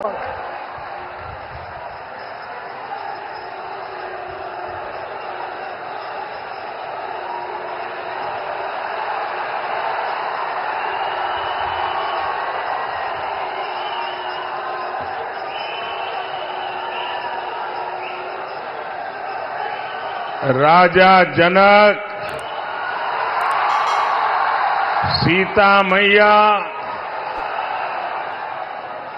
राजा जनक, सीता मैया,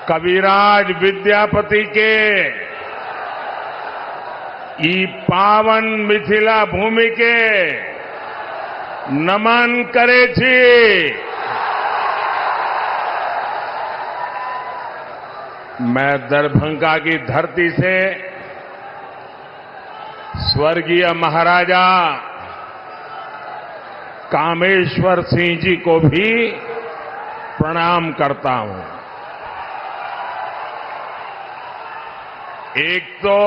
कविराज विद्यापति के ई पावन मिथिला भूमि के नमन करे छी। मैं दरभंगा की धरती से स्वर्गीय महाराजा कामेश्वर सिंह जी को भी प्रणाम करता हूं। एक तो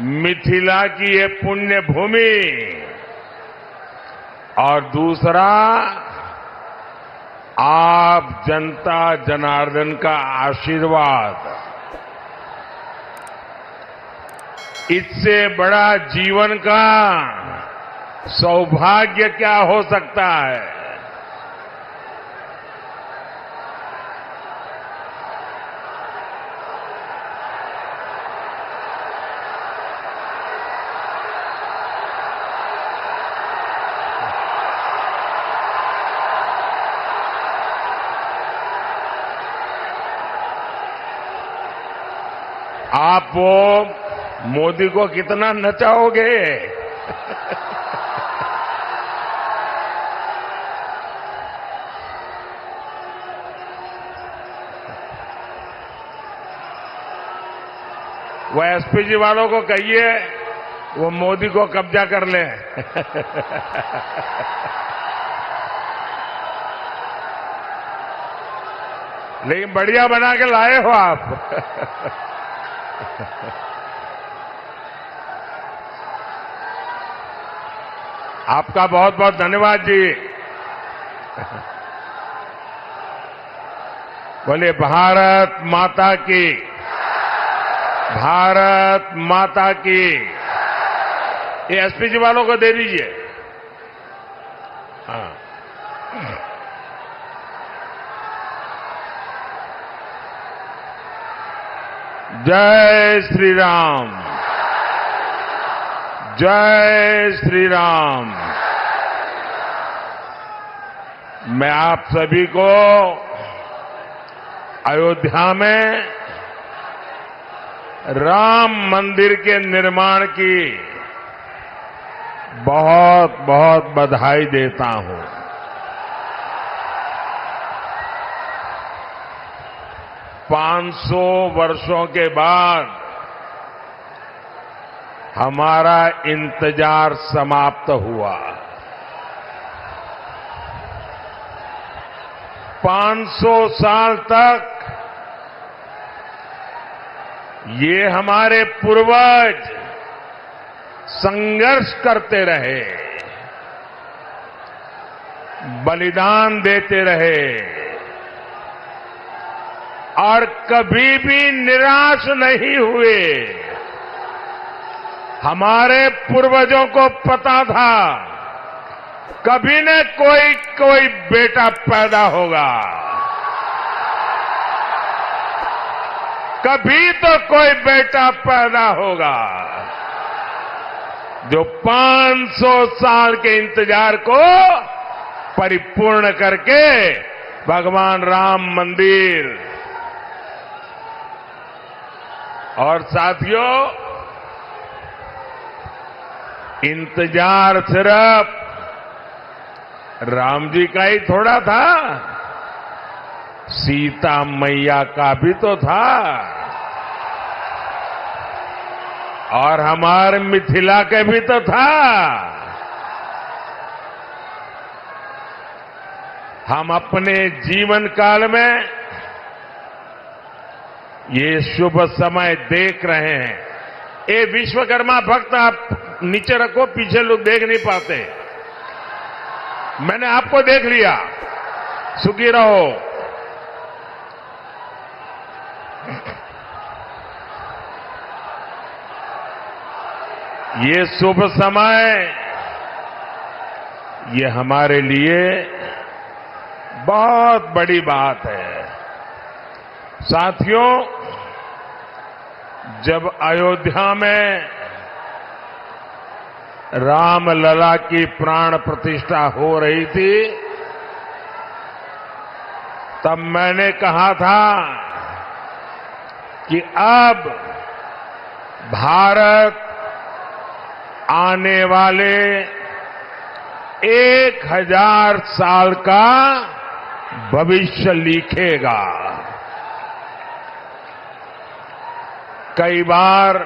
मिथिला की ये पुण्य भूमि और दूसरा आप जनता जनार्दन का आशीर्वाद। इससे बड़ा जीवन का सौभाग्य क्या हो सकता है। आप वो मोदी को कितना नचाओगे? वो एसपीजी वालों को कहिए वो मोदी को कब्जा कर ले। लेकिन बढ़िया बना के लाए हो आप। आपका बहुत बहुत धन्यवाद जी। बोले भारत माता की, भारत माता की। ये एसपीजी वालों को दे दीजिए। हाँ, जय श्री राम, जय श्री राम। मैं आप सभी को अयोध्या में राम मंदिर के निर्माण की बहुत बहुत बधाई देता हूं। पांच सौ वर्षों के बाद हमारा इंतजार समाप्त हुआ। 500 साल तक ये हमारे पूर्वज संघर्ष करते रहे, बलिदान देते रहे और कभी भी निराश नहीं हुए। हमारे पूर्वजों को पता था कभी न कोई बेटा पैदा होगा, कभी तो कोई बेटा पैदा होगा जो 500 साल के इंतजार को परिपूर्ण करके भगवान राम मंदिर। और साथियों, इंतजार सिर्फ राम जी का ही थोड़ा था, सीता मैया का भी तो था और हमारे मिथिला के भी तो था। हम अपने जीवन काल में ये शुभ समय देख रहे हैं। ये विश्वकर्मा भक्त आप नीचे रखो, पीछे लोग देख नहीं पाते। मैंने आपको देख लिया, सुखी रहो। ये शुभ समय, ये हमारे लिए बहुत बड़ी बात है। साथियों, जब अयोध्या में रामलला की प्राण प्रतिष्ठा हो रही थी, तब मैंने कहा था कि अब भारत आने वाले 1000 साल का भविष्य लिखेगा। कई बार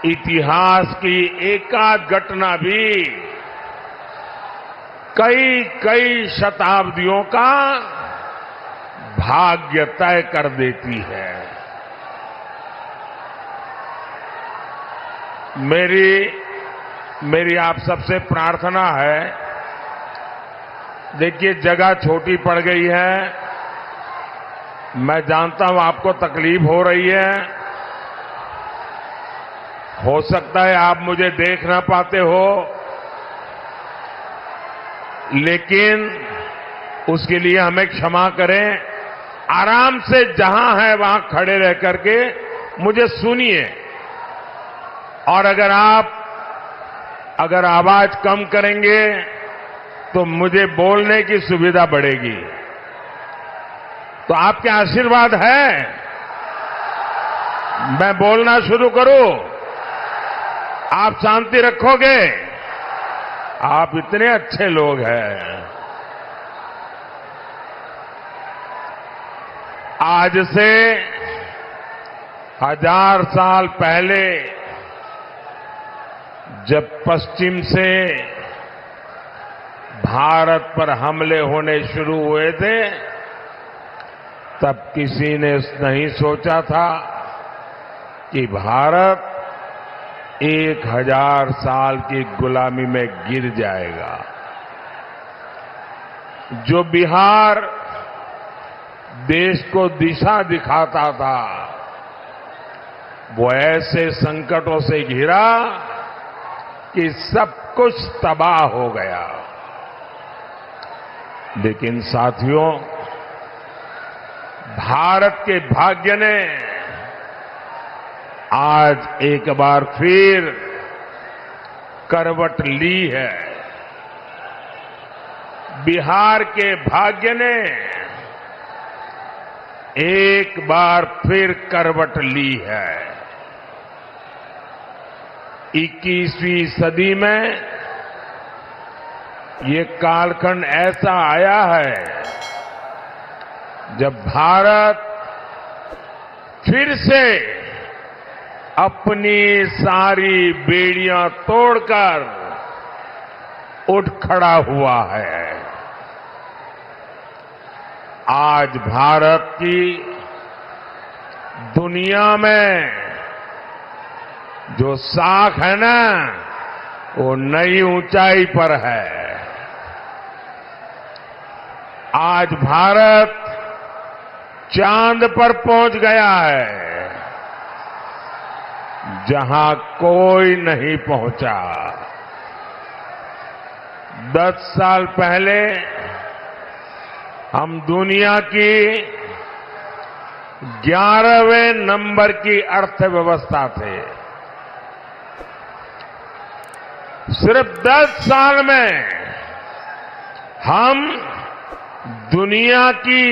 इतिहास की एकाध घटना भी कई शताब्दियों का भाग्य तय कर देती है। मेरी आप सबसे प्रार्थना है, देखिए जगह छोटी पड़ गई है, मैं जानता हूं आपको तकलीफ हो रही है, हो सकता है आप मुझे देख ना पाते हो, लेकिन उसके लिए हमें क्षमा करें। आराम से जहां है वहां खड़े रह करके मुझे सुनिए, और अगर आवाज कम करेंगे तो मुझे बोलने की सुविधा बढ़ेगी। तो आपके आशीर्वाद है मैं बोलना शुरू करूं? आप शांति रखोगे? आप इतने अच्छे लोग हैं। आज से 1000 साल पहले जब पश्चिम से भारत पर हमले होने शुरू हुए थे, तब किसी ने नहीं सोचा था कि भारत 1000 साल की गुलामी में गिर जाएगा। जो बिहार देश को दिशा दिखाता था, वो ऐसे संकटों से घिरा कि सब कुछ तबाह हो गया। लेकिन साथियों, भारत के भाग्य ने आज एक बार फिर करवट ली है। बिहार के भाग्य ने एक बार फिर करवट ली है। 21वीं सदी में ये कालखंड ऐसा आया है जब भारत फिर से अपनी सारी बेड़ियां तोड़कर उठ खड़ा हुआ है। आज भारत की दुनिया में जो साख है ना, वो नई ऊंचाई पर है। आज भारत चांद पर पहुंच गया है, जहां कोई नहीं पहुंचा। 10 साल पहले हम दुनिया की 11वें नंबर की अर्थव्यवस्था थे। सिर्फ 10 साल में हम दुनिया की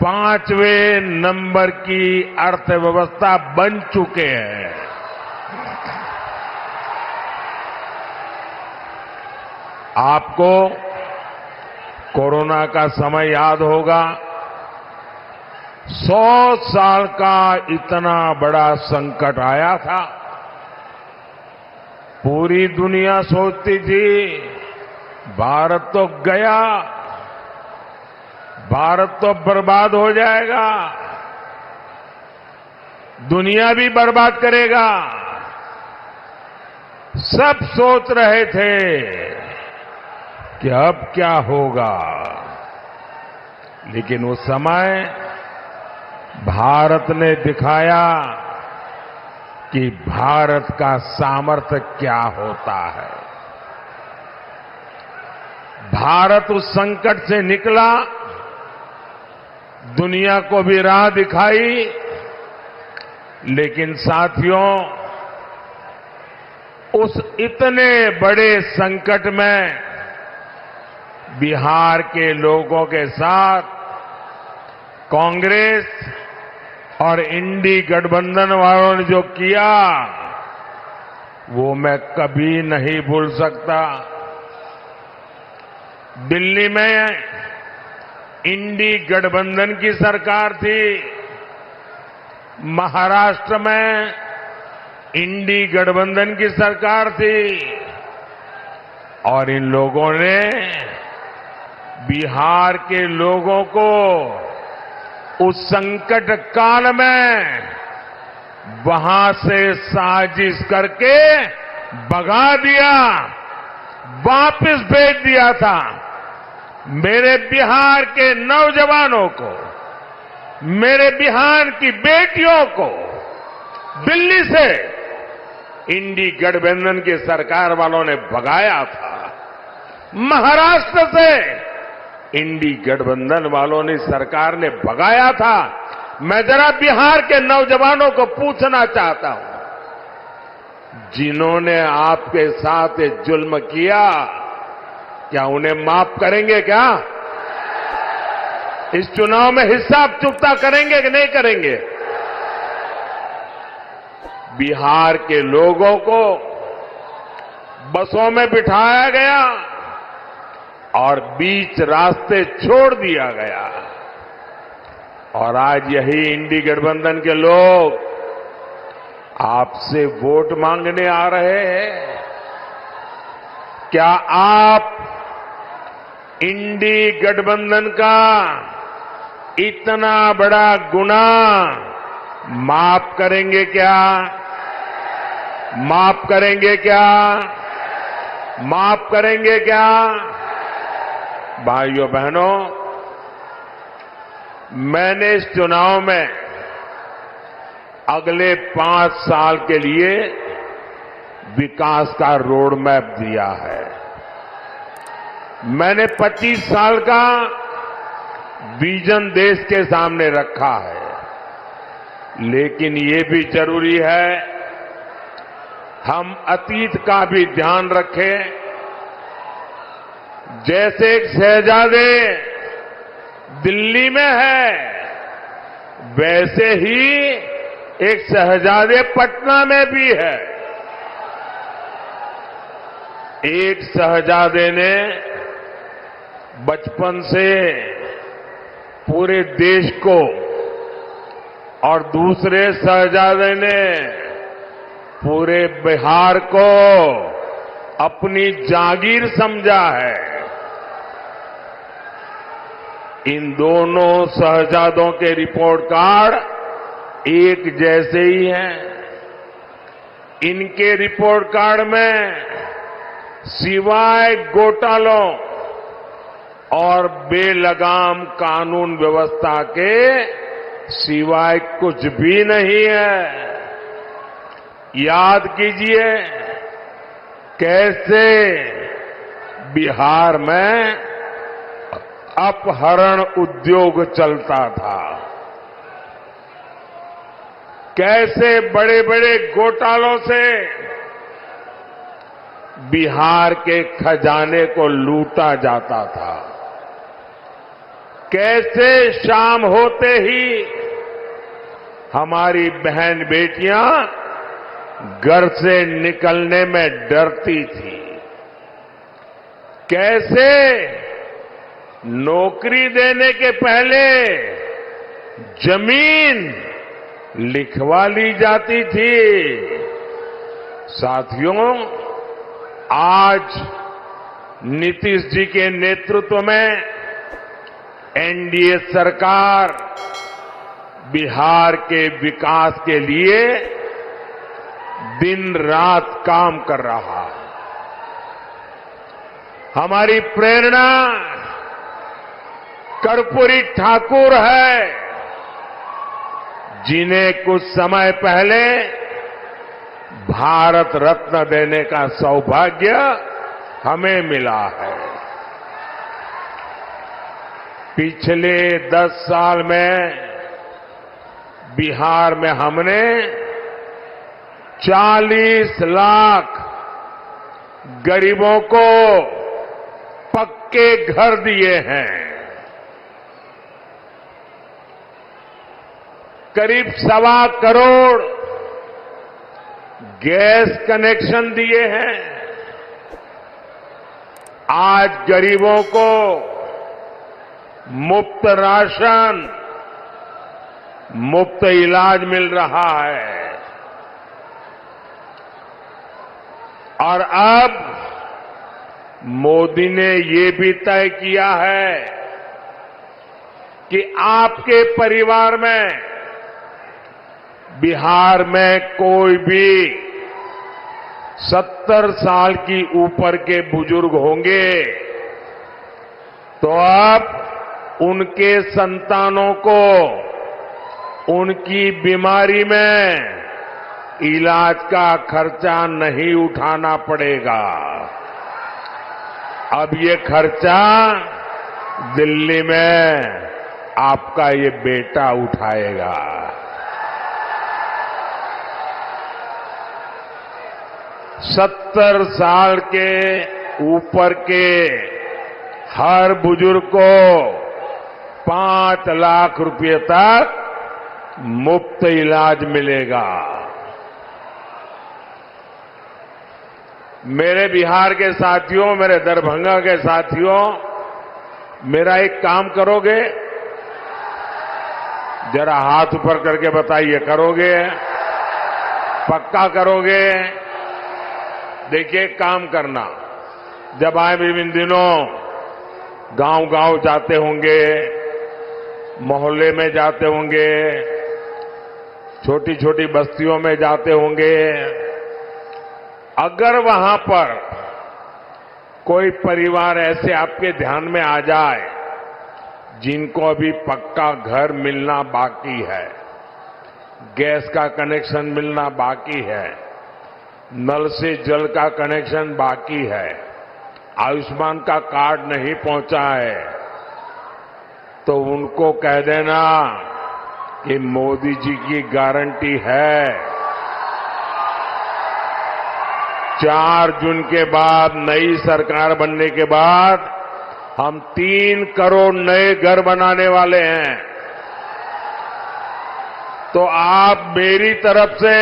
5वें नंबर की अर्थव्यवस्था बन चुके हैं। आपको कोरोना का समय याद होगा। 100 साल का इतना बड़ा संकट आया था। पूरी दुनिया सोचती थी भारत तो गया, भारत तो बर्बाद हो जाएगा, दुनिया भी बर्बाद करेगा। सब सोच रहे थे कि अब क्या होगा। लेकिन उस समय भारत ने दिखाया कि भारत का सामर्थ्य क्या होता है। भारत उस संकट से निकला, दुनिया को भी राह दिखाई, लेकिन साथियों, उस इतने बड़े संकट में बिहार के लोगों के साथ कांग्रेस और इंडी गठबंधन वालों ने जो किया, वो मैं कभी नहीं भूल सकता। दिल्ली में इंडी गठबंधन की सरकार थी, महाराष्ट्र में इंडी गठबंधन की सरकार थी, और इन लोगों ने बिहार के लोगों को उस संकट काल में वहां से साजिश करके भगा दिया, वापस भेज दिया था। मेरे बिहार के नौजवानों को, मेरे बिहार की बेटियों को दिल्ली से इंडी गठबंधन की सरकार वालों ने भगाया था। महाराष्ट्र से इंडी गठबंधन वालों ने, सरकार ने भगाया था। मैं जरा बिहार के नौजवानों को पूछना चाहता हूं, जिन्होंने आपके साथ ये जुल्म किया, क्या उन्हें माफ करेंगे? क्या इस चुनाव में हिसाब चुकता करेंगे कि नहीं करेंगे? बिहार के लोगों को बसों में बिठाया गया और बीच रास्ते छोड़ दिया गया, और आज यही इंडी गठबंधन के लोग आपसे वोट मांगने आ रहे हैं। क्या आप इंडी गठबंधन का इतना बड़ा गुनाह माफ करेंगे? क्या माफ करेंगे? क्या माफ करेंगे? क्या? भाइयों बहनों, मैंने इस चुनाव में अगले 5 साल के लिए विकास का रोड मैप दिया है। मैंने 25 साल का विजन देश के सामने रखा है, लेकिन ये भी जरूरी है हम अतीत का भी ध्यान रखें। जैसे एक शहजादे दिल्ली में है, वैसे ही एक शहजादे पटना में भी है। एक शहजादे ने बचपन से पूरे देश को, और दूसरे शहजादे ने पूरे बिहार को अपनी जागीर समझा है। इन दोनों शहजादों के रिपोर्ट कार्ड एक जैसे ही हैं। इनके रिपोर्ट कार्ड में सिवाय घोटालों और बेलगाम कानून व्यवस्था के सिवाय कुछ भी नहीं है। याद कीजिए कैसे बिहार में अपहरण उद्योग चलता था, कैसे बड़े बड़े घोटालों से बिहार के खजाने को लूटा जाता था, कैसे शाम होते ही हमारी बहन बेटियां घर से निकलने में डरती थी, कैसे नौकरी देने के पहले जमीन लिखवा ली जाती थी। साथियों, आज नीतीश जी के नेतृत्व में एनडीए सरकार बिहार के विकास के लिए दिन रात काम कर रहा है। हमारी प्रेरणा कर्पूरी ठाकुर है, जिन्हें कुछ समय पहले भारत रत्न देने का सौभाग्य हमें मिला है। पिछले 10 साल में बिहार में हमने 40 लाख गरीबों को पक्के घर दिए हैं। करीब 1.25 करोड़ गैस कनेक्शन दिए हैं। आज गरीबों को मुफ्त राशन, मुफ्त इलाज मिल रहा है। और अब मोदी ने ये भी तय किया है कि आपके परिवार में बिहार में कोई भी 70 साल की ऊपर के बुजुर्ग होंगे तो अब उनके संतानों को उनकी बीमारी में इलाज का खर्चा नहीं उठाना पड़ेगा। अब ये खर्चा दिल्ली में आपका ये बेटा उठाएगा। 70 साल के ऊपर के हर बुजुर्ग को 5 लाख रुपए तक मुफ्त इलाज मिलेगा। मेरे बिहार के साथियों, मेरे दरभंगा के साथियों, मेरा एक काम करोगे? जरा हाथ ऊपर करके बताइए, करोगे? पक्का करोगे? देखिए, काम करना। जब आए भी इन दिनों गांव-गांव जाते होंगे, मोहल्ले में जाते होंगे, छोटी छोटी बस्तियों में जाते होंगे, अगर वहां पर कोई परिवार ऐसे आपके ध्यान में आ जाए जिनको अभी पक्का घर मिलना बाकी है, गैस का कनेक्शन मिलना बाकी है, नल से जल का कनेक्शन बाकी है, आयुष्मान का कार्ड नहीं पहुंचा है, तो उनको कह देना कि मोदी जी की गारंटी है 4 जून के बाद, नई सरकार बनने के बाद हम 3 करोड़ नए घर बनाने वाले हैं। तो आप मेरी तरफ से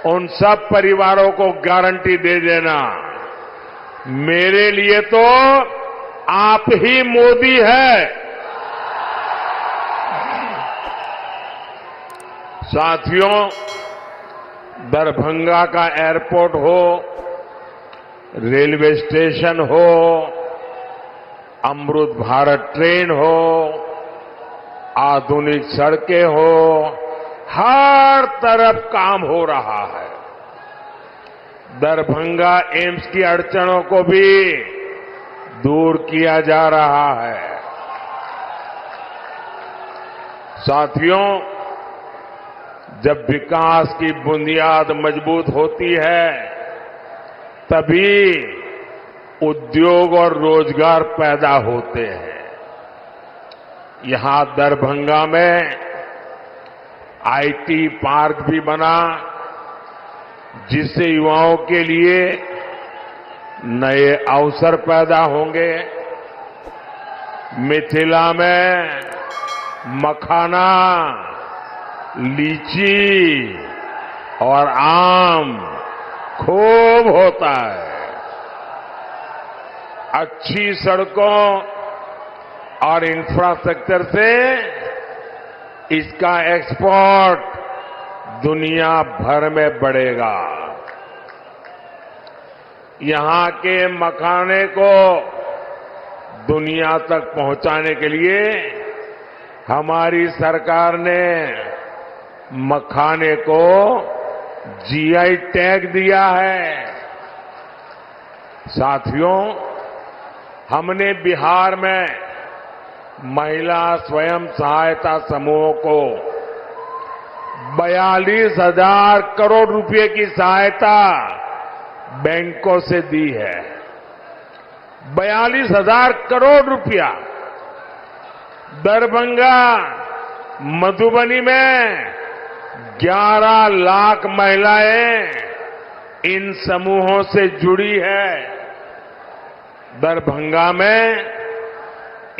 उन सब परिवारों को गारंटी दे देना, मेरे लिए तो आप ही मोदी है। साथियों, दरभंगा का एयरपोर्ट हो, रेलवे स्टेशन हो, अमृत भारत ट्रेन हो, आधुनिक सड़कें हो, हर तरफ काम हो रहा है। दरभंगा एम्स की अड़चनों को भी दूर किया जा रहा है। साथियों, जब विकास की बुनियाद मजबूत होती है तभी उद्योग और रोजगार पैदा होते हैं। यहां दरभंगा में आईटी पार्क भी बना, जिससे युवाओं के लिए नए अवसर पैदा होंगे। मिथिला में मखाना, लीची और आम खूब होता है। अच्छी सड़कों और इंफ्रास्ट्रक्चर से इसका एक्सपोर्ट दुनिया भर में बढ़ेगा। यहां के मखाने को दुनिया तक पहुंचाने के लिए हमारी सरकार ने मखाने को जीआई टैग दिया है। साथियों, हमने बिहार में महिला स्वयं सहायता समूहों को 42,000 करोड़ रुपए की सहायता बैंकों से दी है। 42,000 करोड़ रुपया। दरभंगा, मधुबनी में 11 लाख महिलाएं इन समूहों से जुड़ी है। दरभंगा में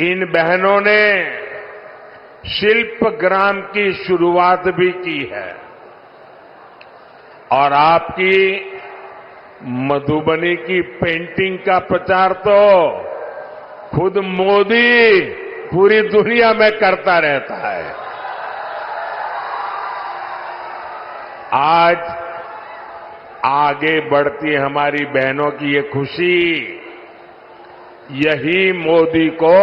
इन बहनों ने शिल्प ग्राम की शुरुआत भी की है। और आपकी मधुबनी की पेंटिंग का प्रचार तो खुद मोदी पूरी दुनिया में करता रहता है। आज आगे बढ़ती हमारी बहनों की ये खुशी, यही मोदी को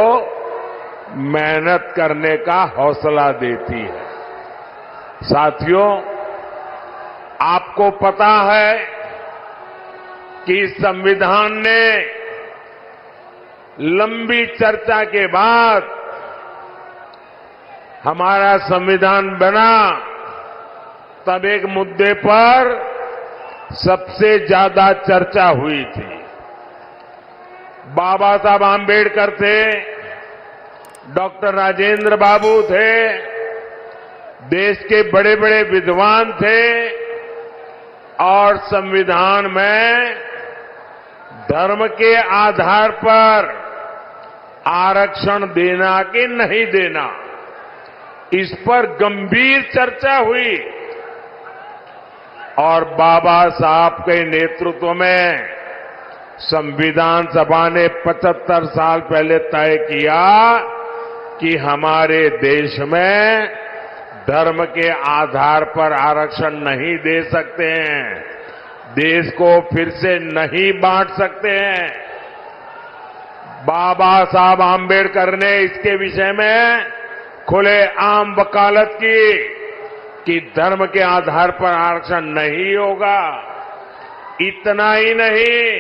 मेहनत करने का हौसला देती है। साथियों, आपको पता है कि संविधान ने लंबी चर्चा के बाद हमारा संविधान बना, तब एक मुद्दे पर सबसे ज्यादा चर्चा हुई थी। बाबा साहब आंबेडकर थे, डॉक्टर राजेंद्र बाबू थे, देश के बड़े बड़े विद्वान थे और संविधान में धर्म के आधार पर आरक्षण देना कि नहीं देना, इस पर गंभीर चर्चा हुई। और बाबा साहब के नेतृत्व में संविधान सभा ने 75 साल पहले तय किया कि हमारे देश में धर्म के आधार पर आरक्षण नहीं दे सकते हैं, देश को फिर से नहीं बांट सकते हैं। बाबा साहब आंबेडकर ने इसके विषय में खुले आम वकालत की कि धर्म के आधार पर आरक्षण नहीं होगा। इतना ही नहीं,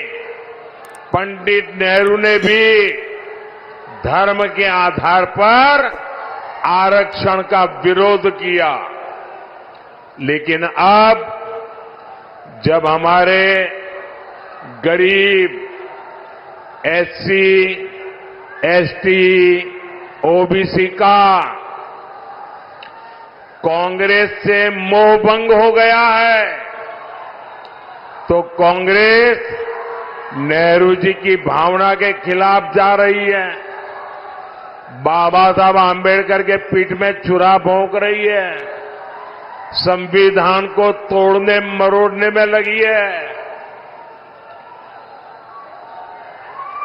पंडित नेहरू ने भी धर्म के आधार पर आरक्षण का विरोध किया। लेकिन अब जब हमारे गरीब एससी, एसटी, ओबीसी का कांग्रेस से मोह भंग हो गया है, तो कांग्रेस नेहरू जी की भावना के खिलाफ जा रही है, बाबा साहब आंबेडकर के पीठ में छुरा भोंक रही है, संविधान को तोड़ने मरोड़ने में लगी है।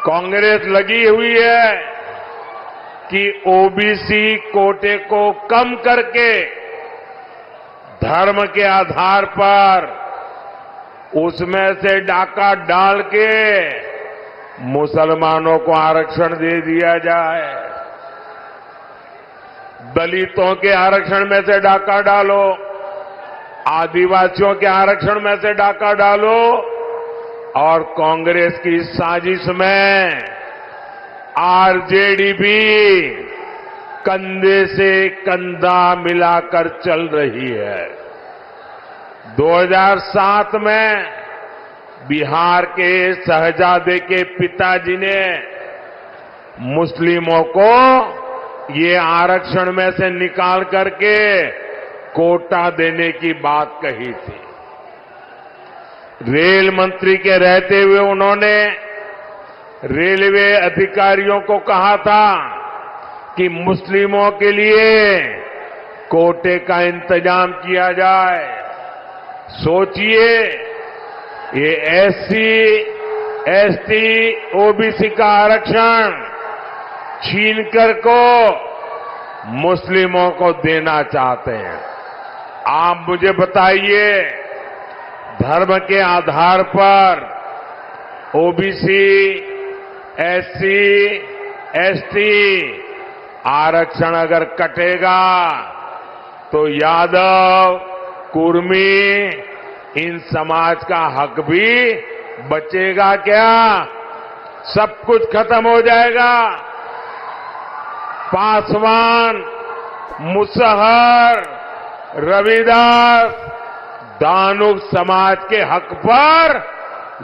कांग्रेस लगी हुई है कि ओबीसी कोटे को कम करके धर्म के आधार पर उसमें से डाका डाल के मुसलमानों को आरक्षण दे दिया जाए। दलितों के आरक्षण में से डाका डालो, आदिवासियों के आरक्षण में से डाका डालो, और कांग्रेस की साजिश में आरजेडी भी कंधे से कंधा मिलाकर चल रही है। 2007 में बिहार के शहजादे के पिताजी ने मुस्लिमों को ये आरक्षण में से निकाल करके कोटा देने की बात कही थी। रेल मंत्री के रहते हुए उन्होंने रेलवे अधिकारियों को कहा था कि मुस्लिमों के लिए कोटे का इंतजाम किया जाए। सोचिए, ये एससी, एसटी, ओबीसी का आरक्षण छीनकर को मुस्लिमों को देना चाहते हैं। आप मुझे बताइए, धर्म के आधार पर ओबीसी, एससी, एसटी आरक्षण अगर कटेगा तो यादव, कुर्मी, इन समाज का हक भी बचेगा क्या? सब कुछ खत्म हो जाएगा। पासवान, मुसहर, रविदास दानुक समाज के हक पर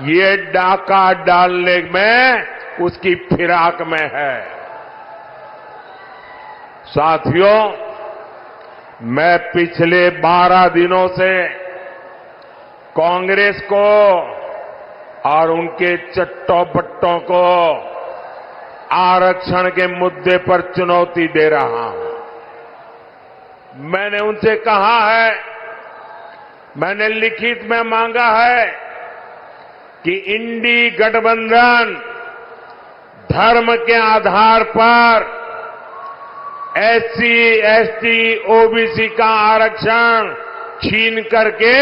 ये डाका डालने में उसकी फिराक में है। साथियों, मैं पिछले 12 दिनों से कांग्रेस को और उनके चट्टों पट्टों को आरक्षण के मुद्दे पर चुनौती दे रहा हूं। मैंने उनसे कहा है, मैंने लिखित में मांगा है कि इंडी गठबंधन धर्म के आधार पर एससी, एसटी, ओबीसी का आरक्षण छीन करके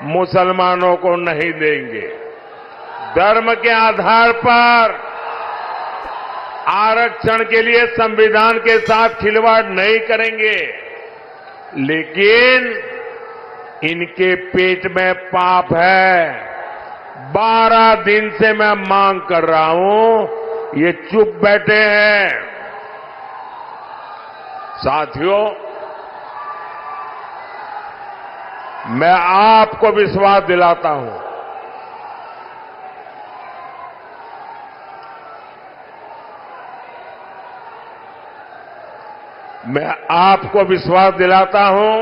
मुसलमानों को नहीं देंगे। धर्म के आधार पर आरक्षण के लिए संविधान के साथ खिलवाड़ नहीं करेंगे, लेकिन इनके पेट में पाप है। 12 दिन से मैं मांग कर रहा हूं, ये चुप बैठे हैं। साथियों, मैं आपको विश्वास दिलाता हूं, मैं आपको विश्वास दिलाता हूं,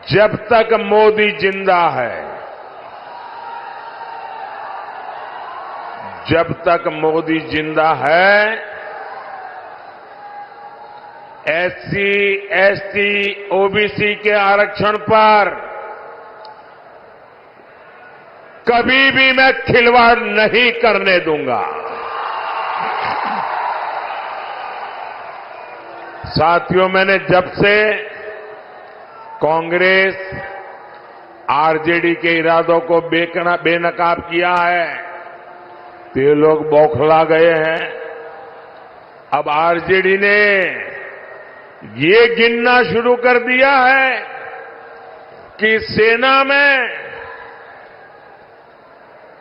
जब तक मोदी जिंदा है, जब तक मोदी जिंदा है, एससी, एसटी, ओबीसी के आरक्षण पर कभी भी मैं खिलवाड़ नहीं करने दूंगा। साथियों, मैंने जब से कांग्रेस, आरजेडी के इरादों को बेनकाब किया है, तो ये लोग बौखला गए हैं। अब आरजेडी ने ये गिनना शुरू कर दिया है कि सेना में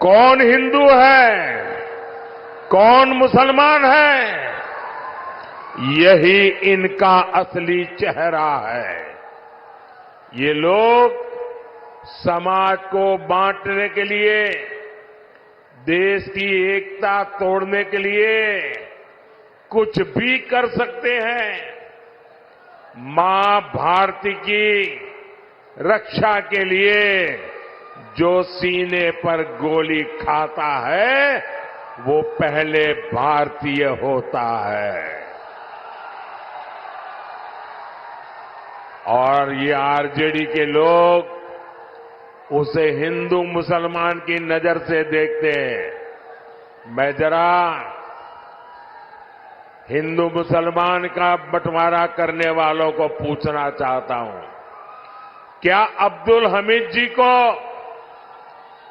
कौन हिंदू है, कौन मुसलमान है। यही इनका असली चेहरा है। ये लोग समाज को बांटने के लिए, देश की एकता तोड़ने के लिए कुछ भी कर सकते हैं। मां भारती की रक्षा के लिए जो सीने पर गोली खाता है, वो पहले भारतीय होता है। और ये आरजेडी के लोग उसे हिंदू मुसलमान की नजर से देखते हैं। मैं जरा हिंदू मुसलमान का बंटवारा करने वालों को पूछना चाहता हूं, क्या अब्दुल हमीद जी को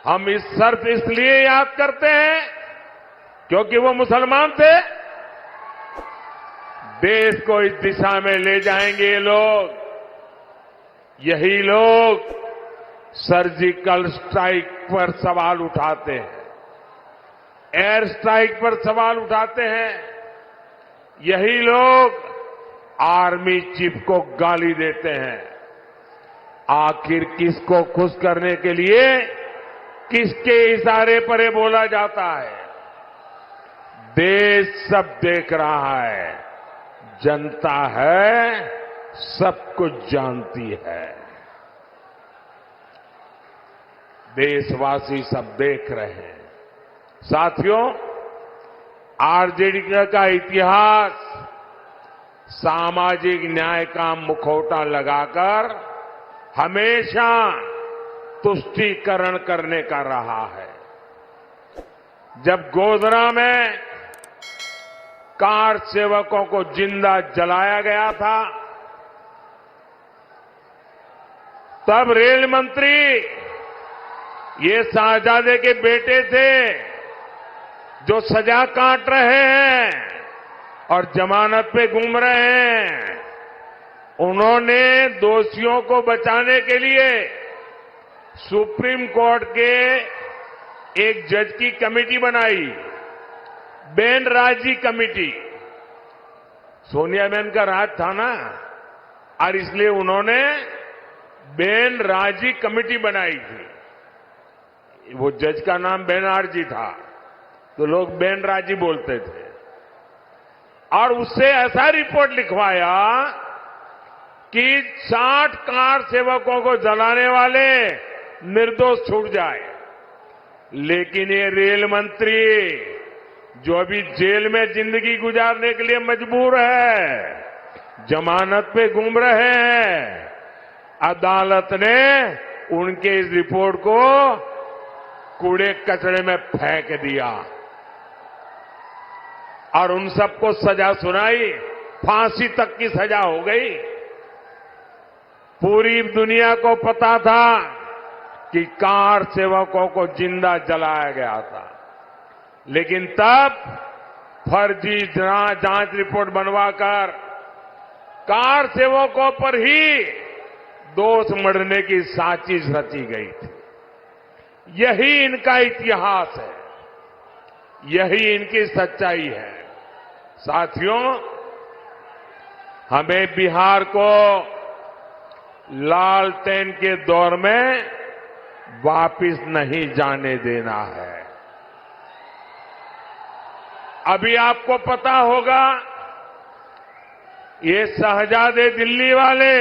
हम इस शर्त इसलिए याद करते हैं क्योंकि वो मुसलमान थे? देश को इस दिशा में ले जाएंगे ये लोग। यही लोग सर्जिकल स्ट्राइक पर सवाल उठाते हैं, एयर स्ट्राइक पर सवाल उठाते हैं। यही लोग आर्मी चीफ को गाली देते हैं। आखिर किसको खुश करने के लिए किसके इशारे पर ये बोला जाता है? देश सब देख रहा है, जनता है, सब कुछ जानती है। देशवासी सब देख रहे हैं। साथियों, आरजेडी का इतिहास सामाजिक न्याय का मुखौटा लगाकर हमेशा तुष्टीकरण करने का रहा है। जब गोधरा में कार सेवकों को जिंदा जलाया गया था, तब रेल मंत्री ये शाहजादे के बेटे थे जो सजा काट रहे हैं और जमानत पे घूम रहे हैं। उन्होंने दोषियों को बचाने के लिए सुप्रीम कोर्ट के एक जज की कमेटी बनाई, बेन राजी कमेटी। सोनिया बहन का राज था ना, और इसलिए उन्होंने बेन राजी कमेटी बनाई थी। वो जज का नाम बेनर्जी था, तो लोग बेन राजी बोलते थे। और उससे ऐसा रिपोर्ट लिखवाया कि 60 कार सेवकों को जलाने वाले निर्दोष छूट जाए। लेकिन ये रेल मंत्री जो अभी जेल में जिंदगी गुजारने के लिए मजबूर है, जमानत पे घूम रहे हैं, अदालत ने उनके इस रिपोर्ट को कूड़े कचरे में फेंक दिया और उन सबको सजा सुनाई, फांसी तक की सजा हो गई। पूरी दुनिया को पता था कि कार सेवकों को जिंदा जलाया गया था, लेकिन तब फर्जी जांच रिपोर्ट बनवाकर कार सेवकों पर ही दोष मढ़ने की साजिश रची गई थी। यही इनका इतिहास है, यही इनकी सच्चाई है। साथियों, हमें बिहार को लालटेन के दौर में वापिस नहीं जाने देना है। अभी आपको पता होगा, ये शहजादे दिल्ली वाले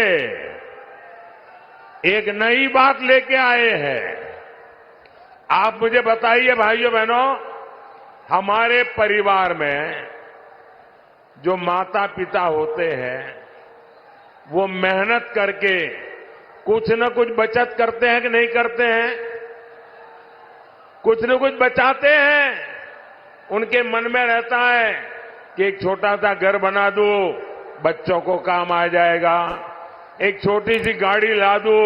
एक नई बात लेके आए हैं। आप मुझे बताइए भाइयों बहनों, हमारे परिवार में जो माता पिता होते हैं वो मेहनत करके कुछ न कुछ बचत करते हैं कि नहीं करते हैं? कुछ न कुछ बचाते हैं। उनके मन में रहता है कि एक छोटा सा घर बना दूं, बच्चों को काम आ जाएगा। एक छोटी सी गाड़ी ला दूं,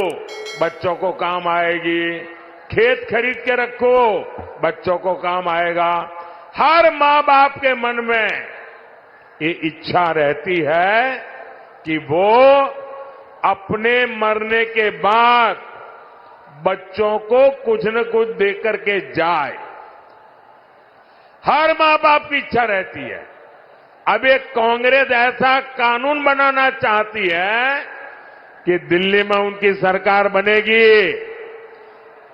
बच्चों को काम आएगी। खेत खरीद के रखो, बच्चों को काम आएगा। हर मां बाप के मन में ये इच्छा रहती है कि वो अपने मरने के बाद बच्चों को कुछ न कुछ देकर के जाए। हर मां बाप की इच्छा रहती है। अब एक कांग्रेस ऐसा कानून बनाना चाहती है कि दिल्ली में उनकी सरकार बनेगी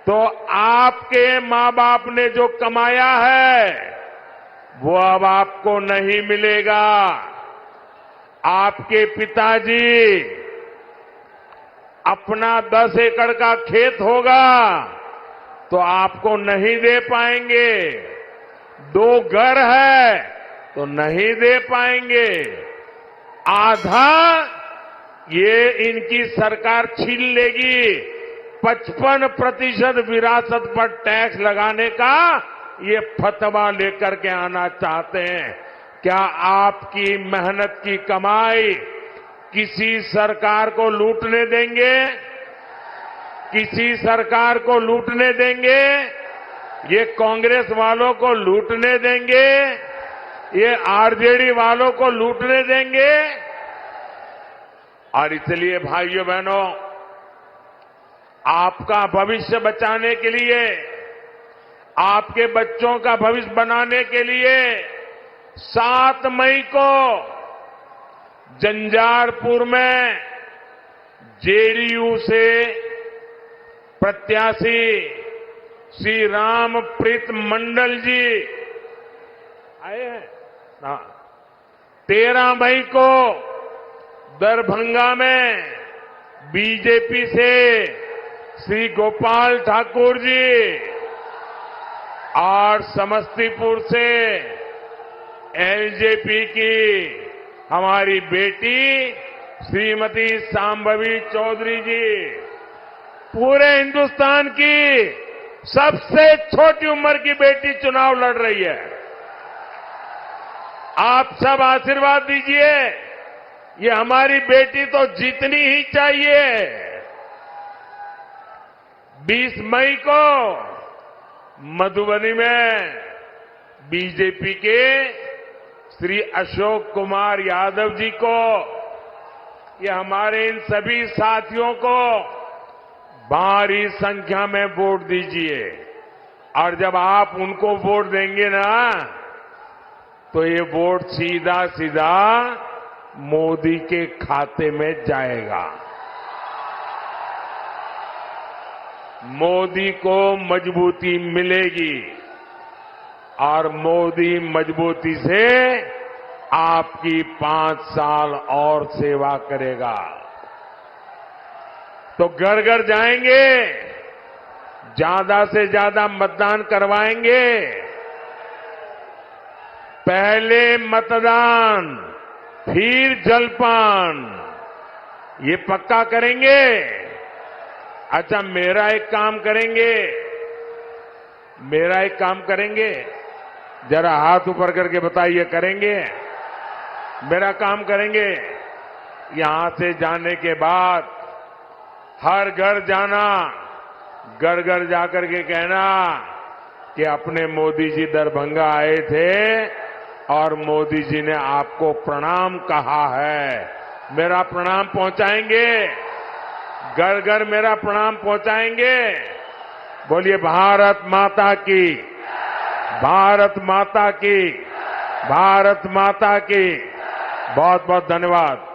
तो आपके मां बाप ने जो कमाया है वो अब आपको नहीं मिलेगा। आपके पिताजी अपना 10 एकड़ का खेत होगा तो आपको नहीं दे पाएंगे। 2 घर है तो नहीं दे पाएंगे। आधा ये इनकी सरकार छीन लेगी। 55% विरासत पर टैक्स लगाने का ये फतवा लेकर के आना चाहते हैं। क्या आपकी मेहनत की कमाई किसी सरकार को लूटने देंगे? किसी सरकार को लूटने देंगे? ये कांग्रेस वालों को लूटने देंगे? ये आरजेडी वालों को लूटने देंगे? और इसलिए भाइयों बहनों, आपका भविष्य बचाने के लिए, आपके बच्चों का भविष्य बनाने के लिए 7 मई को जंजारपुर में जेडीयू से प्रत्याशी श्री रामप्रीत मंडल जी आए हैं। 13 मई को दरभंगा में बीजेपी से श्री गोपाल ठाकुर जी और समस्तीपुर से एलजेपी की हमारी बेटी श्रीमती सांभवी चौधरी जी, पूरे हिंदुस्तान की सबसे छोटी उम्र की बेटी चुनाव लड़ रही है। आप सब आशीर्वाद दीजिए, ये हमारी बेटी तो जीतनी ही चाहिए। 20 मई को मधुबनी में बीजेपी के श्री अशोक कुमार यादव जी को, ये हमारे इन सभी साथियों को भारी संख्या में वोट दीजिए। और जब आप उनको वोट देंगे ना, तो ये वोट सीधा सीधा मोदी के खाते में जाएगा। मोदी को मजबूती मिलेगी और मोदी मजबूती से आपकी 5 साल और सेवा करेगा। तो घर घर जाएंगे, ज्यादा से ज्यादा मतदान करवाएंगे। पहले मतदान फिर जलपान, ये पक्का करेंगे। अच्छा, मेरा एक काम करेंगे, जरा हाथ ऊपर करके बताइए, करेंगे? मेरा काम करेंगे। यहां से जाने के बाद हर घर जाना, घर घर जाकर के कहना कि अपने मोदी जी दरभंगा आए थे और मोदी जी ने आपको प्रणाम कहा है। मेरा प्रणाम पहुंचाएंगे, घर घर मेरा प्रणाम पहुंचाएंगे। बोलिए भारत माता की, भारत माता की, भारत माता की। बहुत बहुत धन्यवाद।